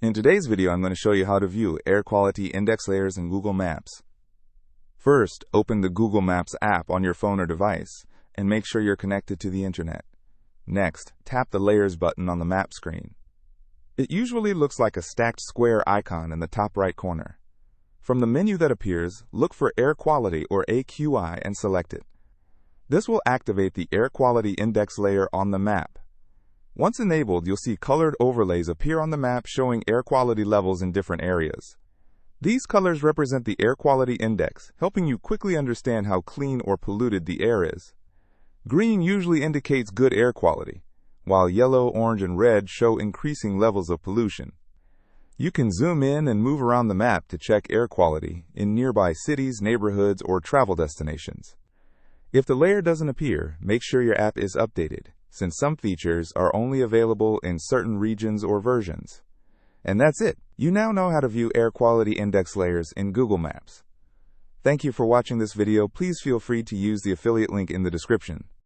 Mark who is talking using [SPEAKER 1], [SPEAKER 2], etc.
[SPEAKER 1] In today's video, I'm going to show you how to view air quality index layers in Google Maps. First, open the Google Maps app on your phone or device and make sure you're connected to the internet. Next, tap the Layers button on the map screen. It usually looks like a stacked square icon in the top right corner. From the menu that appears, look for Air Quality or AQI and select it. This will activate the air quality index layer on the map. Once enabled, you'll see colored overlays appear on the map showing air quality levels in different areas. These colors represent the air quality index, helping you quickly understand how clean or polluted the air is. Green usually indicates good air quality, while yellow, orange, and red show increasing levels of pollution. You can zoom in and move around the map to check air quality in nearby cities, neighborhoods, or travel destinations. If the layer doesn't appear, make sure your app is updated, since some features are only available in certain regions or versions. And that's it. You now know how to view air quality index layers in Google Maps. Thank you for watching this video. Please feel free to use the affiliate link in the description.